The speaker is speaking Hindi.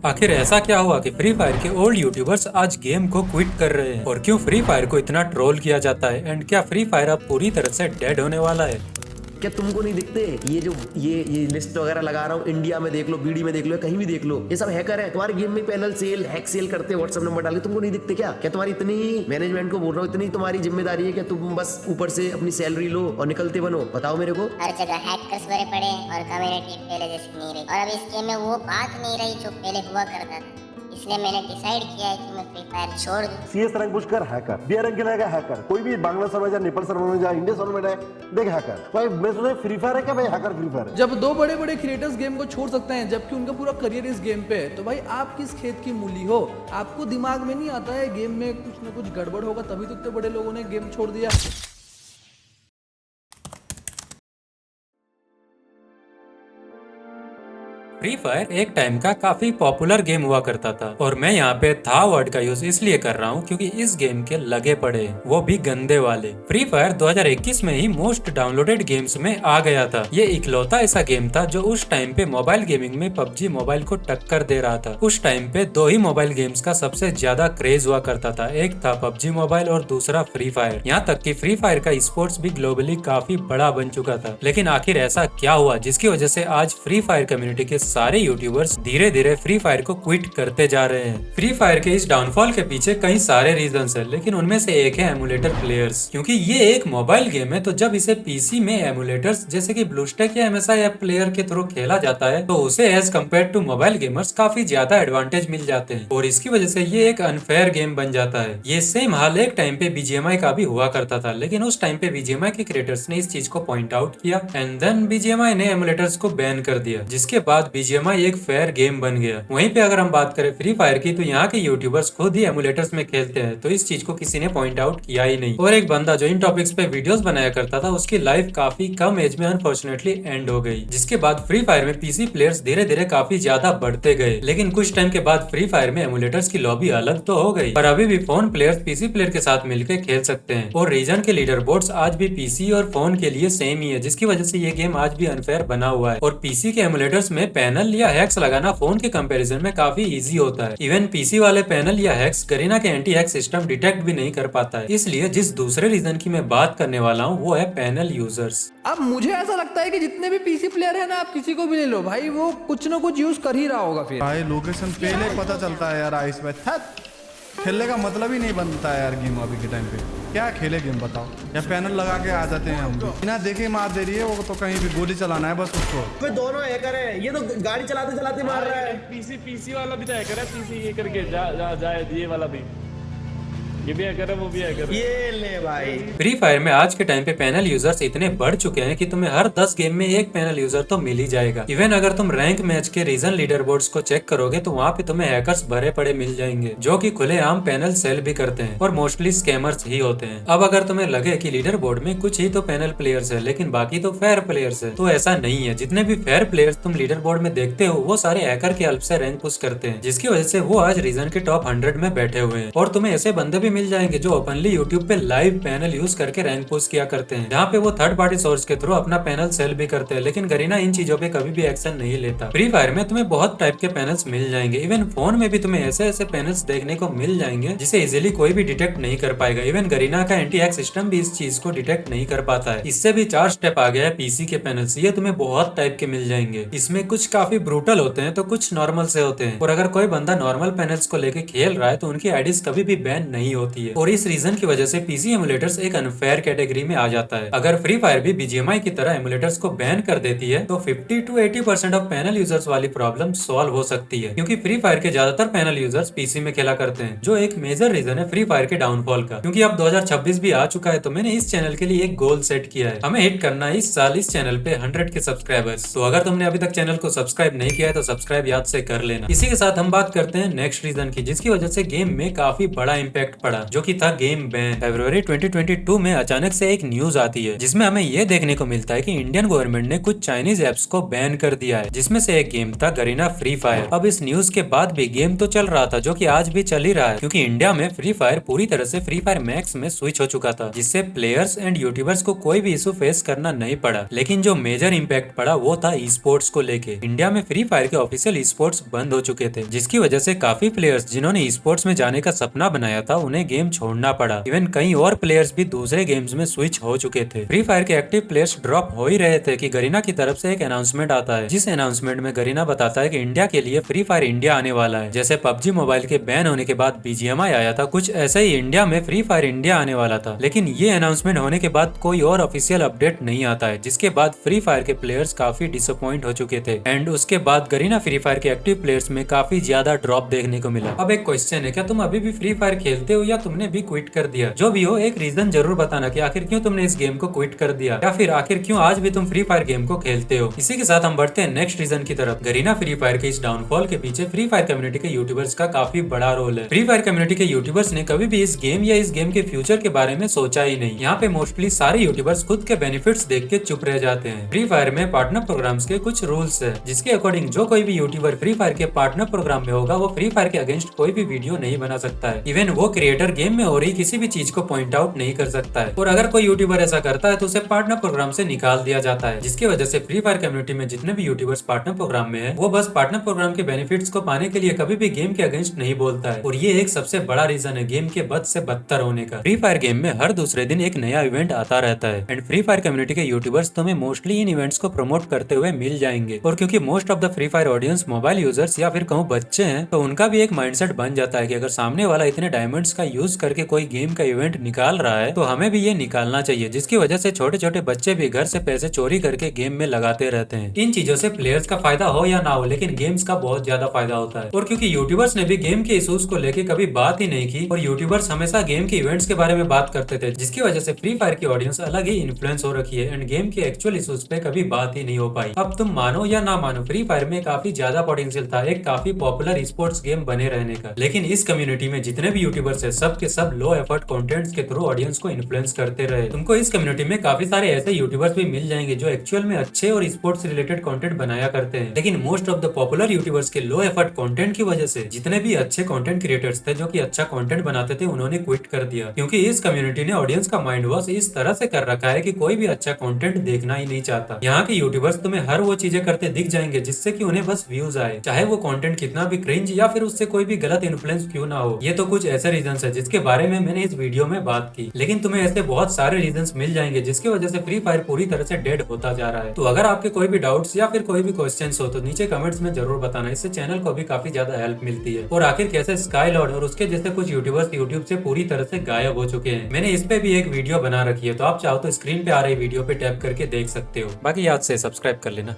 आखिर ऐसा क्या हुआ कि फ्री फायर के ओल्ड यूट्यूबर्स आज गेम को क्विट कर रहे हैं और क्यों फ्री फायर को इतना ट्रोल किया जाता है एंड क्या फ्री फायर अब पूरी तरह से डेड होने वाला है। क्या तुमको नहीं दिखते ये जो ये लिस्ट वगैरह लगा रहा हूँ, इंडिया में देख लो, बीडी में देख लो, कहीं भी देख लो, ये सब हैकर है। तुम्हारे गेम में पैनल सेल हैक सेल करते हैं, व्हाट्सएप नंबर डाल के। तुमको नहीं दिखते क्या? क्या तुम्हारी इतनी मैनेजमेंट को बोल रहा हूँ, इतनी तुम्हारी जिम्मेदारी है कि तुम बस ऊपर से अपनी सैलरी लो और निकलते बनो? बताओ मेरे को। हर जगह हैकर्स भरे पड़े हैं और कम्युनिटी पहले जैसी नहीं रही, और अब इस गेम में वो बात नहीं रही जो पहले हुआ करता था। इसलिए मैंने डिसाइड किया है कि मैं फ्री फायर छोड़ दूं। सीएस रैंक पुश कर हैकर, बी रैंक के रहेगा हैकर, कोई भी बांग्ला सर्वर जा, नेपाल सर्वर में जा, इंडिया सर्वर में जाए, देख हैकर। भाई मैं सुना फ्री फायर है क्या? भाई हैकर फ्री फायर है। जब दो बड़े बड़े क्रिएटर्स गेम को छोड़ सकते हैं जबकि उनका पूरा करियर इस गेम पे है, तो भाई आप किस खेत की मूली हो? आपको दिमाग में नहीं आता है गेम में कुछ ना कुछ गड़बड़ होगा तभी तो इतने बड़े लोगों ने गेम छोड़ दिया। फ्री फायर एक टाइम का काफी पॉपुलर गेम हुआ करता था और मैं यहाँ पे था वर्ड का यूज इसलिए कर रहा हूँ क्योंकि इस गेम के लगे पड़े हैं, वो भी गंदे वाले। फ्री फायर 2021 में ही मोस्ट डाउनलोडेड गेम्स में आ गया था। ये इकलौता ऐसा गेम था जो उस टाइम पे मोबाइल गेमिंग में पबजी मोबाइल को टक्कर दे रहा था। उस टाइम पे दो ही मोबाइल गेम्स का सबसे ज्यादा क्रेज हुआ करता था, एक था पबजी मोबाइल और दूसरा फ्री फायर। यहाँ तक कि फ्री फायर का स्पोर्ट्स भी ग्लोबली काफी बड़ा बन चुका था। लेकिन आखिर ऐसा क्या हुआ जिसकी वजह से आज फ्री फायर कम्युनिटी के सारे यूट्यूबर्स धीरे धीरे फ्री फायर को क्विट करते जा रहे हैं। फ्री फायर के इस डाउनफॉल के पीछे कई सारे रीजंस है, लेकिन उनमें से एक है एमुलेटर प्लेयर्स। क्योंकि ये एक मोबाइल गेम है तो जब इसे पीसी में एमुलेटर्स जैसे कि ब्लूस्टैक या एमएसआई ऐप प्लेयर के थ्रू खेला जाता है तो उसे as compare to mobile gamers काफी ज्यादा एडवांटेज मिल जाते हैं और इसकी वजह से ये एक अनफेयर गेम बन जाता है। ये सेम हाल एक टाइम पे बीजीएमआई का भी हुआ करता था, लेकिन उस टाइम पे बीजीएमआई के क्रिएटर्स ने इस चीज को पॉइंट आउट किया एंड देन बीजीएमआई ने एमुलेटर्स को बैन कर दिया, जिसके बाद बीजीएमआई एक फेयर गेम बन गया। वहीं पे अगर हम बात करें फ्री फायर की तो यहाँ के यूट्यूबर्स खुद ही एमुलेटर्स में खेलते हैं, तो इस चीज को किसी ने पॉइंट आउट किया ही नहीं। और एक बंदा जो इन टॉपिक्स पे वीडियोस बनाया करता था उसकी लाइफ काफी कम एज में अनफॉर्चुनेटली एंड हो गई, जिसके बाद फ्री फायर में पीसी प्लेयर्स धीरे धीरे काफी ज्यादा बढ़ते गए। लेकिन कुछ टाइम के बाद फ्री फायर में एमुलेटर्स की लॉबी अलग तो हो गई, पर अभी भी फोन प्लेयर्स पीसी प्लेयर के साथ मिलकर खेल सकते हैं और रीजन के लीडर बोर्ड्स आज भी पीसी और फोन के लिए सेम ही है, जिसकी वजह से ये गेम आज भी अनफेयर बना हुआ है। और पीसी के एमुलेटर्स में पैनल या हैक्स लगाना फोन के कंपैरिजन में काफी इजी होता है। इवन पीसी वाले पैनल या हैक्स गरीना के एंटी हैक सिस्टम डिटेक्ट भी नहीं कर पाता है। इसलिए जिस दूसरे रीजन की मैं बात करने वाला हूँ वो है पैनल यूजर्स। अब मुझे ऐसा लगता है कि जितने भी पीसी प्लेयर है ना, आप किसी को भी ले लो भाई, वो कुछ ना कुछ यूज कर ही रहा होगा। फिर भाई लोकेशन पहले ही पता चलता है यार, आइस में खेलने का मतलब ही नहीं बनता है यार गेम। अभी के टाइम पे क्या खेले गेम बताओ? या पैनल लगा के आ जाते हैं हम लोग, बिना देखे मार दे रही है वो, तो कहीं भी गोली चलाना है बस उसको। दोनों हैकर है, ये तो गाड़ी चलाते चलाते मार रहा है। पीसी वाला भी तो हैकर है, पीसी ये करके जाए ये वाला भी, ये भी हैकर है वो भी हैकर है। ये ले भाई। फ्री फायर में आज के टाइम पे पैनल यूजर्स इतने बढ़ चुके हैं कि तुम्हें हर 10 गेम में एक पैनल यूजर तो मिल ही जाएगा। इवन अगर तुम रैंक मैच के रीजन लीडर बोर्ड्स को चेक करोगे तो वहाँ पे तुम्हें हैकर्स भरे पड़े मिल जाएंगे जो कि खुलेआम पैनल सेल भी करते हैं और मोस्टली स्कैमर्स ही होते हैं। अब अगर तुम्हें लगे कि लीडर बोर्ड में कुछ ही तो पैनल प्लेयर्स है लेकिन बाकी तो फेयर प्लेयर्स है, तो ऐसा नहीं है। जितने भी फेयर प्लेयर्स तुम लीडर बोर्ड में देखते हो वो सारे हैकर के हेल्प से रैंक पुश करते हैं, जिसकी वजह से वो आज रीजन के टॉप 100 में बैठे हुए हैं। और तुम्हें ऐसे बंदे भी मिल जाएंगे जो ओपनली यूट्यूब पे लाइव पैनल यूज करके रैंक पुश किया करते हैं, जहाँ पे वो थर्ड पार्टी सोर्स के थ्रू अपना पैनल सेल भी करते हैं। लेकिन गरीना इन चीजों पे कभी भी एक्शन नहीं लेता। फ्री फायर में तुम्हें बहुत टाइप के पैनल्स मिल जाएंगे। इवन फोन में भी तुम्हें ऐसे ऐसे पैनल्स देखने को मिल जाएंगे जिसे इजिली कोई भी डिटेक्ट नहीं कर पाएगा। इवन गरीना का एंटी हैक सिस्टम भी इस चीज को डिटेक्ट नहीं कर पाता है। इससे भी 4 स्टेप आ गया है पीसी के पैनल्स। ये तुम्हें बहुत टाइप के मिल जाएंगे। इसमें कुछ काफी ब्रूटल होते हैं तो कुछ नॉर्मल से होते हैं। और अगर कोई बंदा नॉर्मल पैनल्स को लेके खेल रहा है तो उनकी आईडीज कभी भी बैन नहीं होती है। और इस रीजन की वजह से पीसी एमुलेटर्स एक अनफेयर कैटेगरी में आ जाता है। अगर फ्री फायर भी बीजीएमआई की तरह एमुलेटर्स को बैन कर देती है तो 50 to 80% ऑफ पैनल यूजर्स वाली प्रॉब्लम सॉल्व हो सकती है, क्योंकि फ्री फायर के ज्यादातर पैनल यूजर्स पीसी में खेला करते हैं, जो एक मेजर रीजन है फ्री फायर के डाउनफॉल का। क्योंकि अब 2026 भी आ चुका है तो मैंने इस चैनल के लिए एक गोल सेट किया है, हमें हिट करना है इस साल इस चैनल पे 100 के सब्सक्राइबर्स। तो अगर तुमने अभी तक चैनल को सब्सक्राइब नहीं किया है तो सब्सक्राइब याद से कर लेना। इसी के साथ हम बात करते हैं नेक्स्ट रीजन की, जिसकी वजह से गेम में काफी बड़ा इम्पैक्ट पड़ा पड़ा, जो कि था गेम बैन। फरवरी 2022 में अचानक से एक न्यूज आती है जिसमें हमें ये देखने को मिलता है कि इंडियन गवर्नमेंट ने कुछ चाइनीज एप्स को बैन कर दिया है, जिसमें से एक गेम था गरीना फ्री फायर। अब इस न्यूज के बाद भी गेम तो चल रहा था, जो कि आज भी चल ही रहा है, क्योंकि इंडिया में फ्री फायर पूरी तरह से फ्री फायर मैक्स में स्विच हो चुका था, जिससे प्लेयर्स एंड यूट्यूबर्स को कोई भी इशू फेस करना नहीं पड़ा। लेकिन जो मेजर इम्पैक्ट पड़ा वो था ई स्पोर्ट्स को लेके। इंडिया में फ्री फायर के ऑफिशियल ई स्पोर्ट्स बंद हो चुके थे, जिसकी वजह से काफी प्लेयर्स जिन्होंने ई स्पोर्ट्स में जाने का सपना बनाया था उन्हें गेम छोड़ना पड़ा। इवन कई और प्लेयर्स भी दूसरे गेम्स में स्विच हो चुके थे। फ्री फायर के एक्टिव प्लेयर्स ड्रॉप हो ही रहे थे कि गरीना की तरफ से एक अनाउंसमेंट आता है, जिस अनाउंसमेंट में गरीना बताता है कि इंडिया के लिए फ्री फायर इंडिया आने वाला है। जैसे पबजी मोबाइल के बैन होने के बाद BGMI आया था, कुछ ऐसे ही इंडिया में फ्री फायर इंडिया आने वाला था। लेकिन ये अनाउंसमेंट होने के बाद कोई और ऑफिशियल अपडेट नहीं आता है, जिसके बाद फ्री फायर के प्लेयर्स काफी डिसअपॉइंट हो चुके थे। एंड उसके बाद गरीना फ्री फायर के एक्टिव प्लेयर्स में काफी ज्यादा ड्रॉप देखने को मिला। अब एक क्वेश्चन है, क्या तुम अभी भी फ्री फायर खेलते हो या तुमने भी क्विट कर दिया? जो भी हो, एक रीजन जरूर बताना कि आखिर क्यों तुमने इस गेम को क्विट कर दिया, या फिर आखिर क्यों आज भी तुम फ्री फायर गेम को खेलते हो। इसी के साथ हम बढ़ते हैं नेक्स्ट रीजन की तरफ। गरीना फ्री फायर के इस डाउनफॉल के पीछे फ्री फायर कम्युनिटी के यूट्यूबर्स का काफी बड़ा रोल है। फ्री फायर कम्युनिटी के यूट्यूबर्स ने कभी भी इस गेम या इस गेम के फ्यूचर के बारे में सोचा ही नहीं। यहाँ पे मोस्टली सारे यूट्यूबर्स खुद के बेनिफिट्स देख के चुप रह जाते हैं। फ्री फायर में पार्टनर प्रोग्राम्स के कुछ रूल्स है, जिसके अकॉर्डिंग जो कोई भी यूट्यूबर फ्री फायर के पार्टनर प्रोग्राम में होगा वो फ्री फायर के अगेंस्ट कोई भी वीडियो नहीं बना सकता है। इवन वो क्रिएटर गेम में हो रही किसी भी चीज को पॉइंट आउट नहीं कर सकता है, और अगर कोई यूट्यूबर ऐसा करता है तो उसे पार्टनर प्रोग्राम से निकाल दिया जाता है। जिसकी वजह से फ्री फायर कम्युनिटी में जितने भी यूट्यूबर्स पार्टनर प्रोग्राम में है वो बस पार्टनर प्रोग्राम के बेनिफिट्स को पाने के लिए कभी भी गेम के अगेंस्ट नहीं बोलता है, और ये एक सबसे बड़ा रीजन है गेम के बद से बदतर होने का। फ्री फायर गेम में हर दूसरे दिन एक नया इवेंट आता रहता है, एंड फ्री फायर कम्युनिटी के यूट्यूबर्स तुम्हें मोस्टली इन इवेंट्स को प्रमोट करते हुए मिल जाएंगे। और क्योंकि most of the free fire audience mobile users या फिर कहूँ बच्चे हैं, तो उनका भी एक माइंडसेट बन जाता है कि अगर सामने वाला इतने डायमंड्स का यूज करके कोई गेम का इवेंट निकाल रहा है तो हमें भी ये निकालना चाहिए, जिसकी वजह से छोटे छोटे बच्चे भी घर से पैसे चोरी करके गेम में लगाते रहते हैं। इन चीजों से प्लेयर्स का फायदा हो या ना हो, लेकिन गेम्स का बहुत ज्यादा फायदा होता है। और क्योंकि यूट्यूबर्स ने भी गेम के इशूज को लेके कभी बात ही नहीं की, और यूट्यूबर्स हमेशा गेम के इवेंट्स के बारे में बात करते थे, जिसकी वजह से फ्री फायर की ऑडियंस अलग ही इन्फ्लुएंस हो रखी है, एंड गेम के एक्चुअल इशूज पे कभी बात ही नहीं हो पाई। अब तुम मानो या ना मानो, फ्री फायर में काफी ज्यादा पोटेंशियल था एक काफी पॉपुलर स्पोर्ट्स गेम बने रहने का। लेकिन इस कम्युनिटी में जितने भी यूट्यूबर्स है सब के सब लो एफर्ट कंटेंट्स के थ्रू ऑडियंस को इन्फ्लुएंस करते रहे। तुमको इस कम्युनिटी में काफी सारे ऐसे यूट्यूबर्स भी मिल जाएंगे जो एक्चुअल में अच्छे और स्पोर्ट्स रिलेटेड कंटेंट बनाया करते हैं, लेकिन most of the popular YouTubers के लो एफर्ट कंटेंट की वजह से जितने भी अच्छे कंटेंट क्रिएटर्स थे जो कि अच्छा कंटेंट बनाते थे उन्होंने क्विट कर दिया, क्योंकि इस कम्युनिटी ने ऑडियंस का माइंड वॉश इस तरह से कर रखा है कि कोई भी अच्छा कंटेंट देखना ही नहीं चाहता। यहाँ के यूट्यूबर्स तुम्हें हर वो चीजें करते दिख जाएंगे जिससे कि उन्हें बस व्यूज आए, चाहे वो कंटेंट कितना भी क्रिंज या फिर उससे कोई भी गलत इन्फ्लुएंस क्यों ना हो। ये तो कुछ ऐसे रीजंस है जिसके बारे में मैंने इस वीडियो में बात की, लेकिन तुम्हें ऐसे बहुत सारे रीजंस मिल जाएंगे जिसकी वजह से फ्री फायर पूरी तरह से डेड होता जा रहा है। तो अगर आपके कोई भी डाउट्स या फिर कोई भी क्वेश्चंस हो तो नीचे कमेंट्स में जरूर बताना, इससे चैनल को भी काफी ज्यादा हेल्प मिलती है। और आखिर कैसे स्काईलॉर्ड और उसके जैसे कुछ यूट्यूबर्स यूट्यूब से पूरी तरह से गायब हो चुके हैं, मैंने इस पे भी एक वीडियो बना रखी है, तो आप चाहो तो स्क्रीन पे आ रही वीडियो पे टैप करके देख सकते हो। बाकी याद से सब्सक्राइब कर लेना।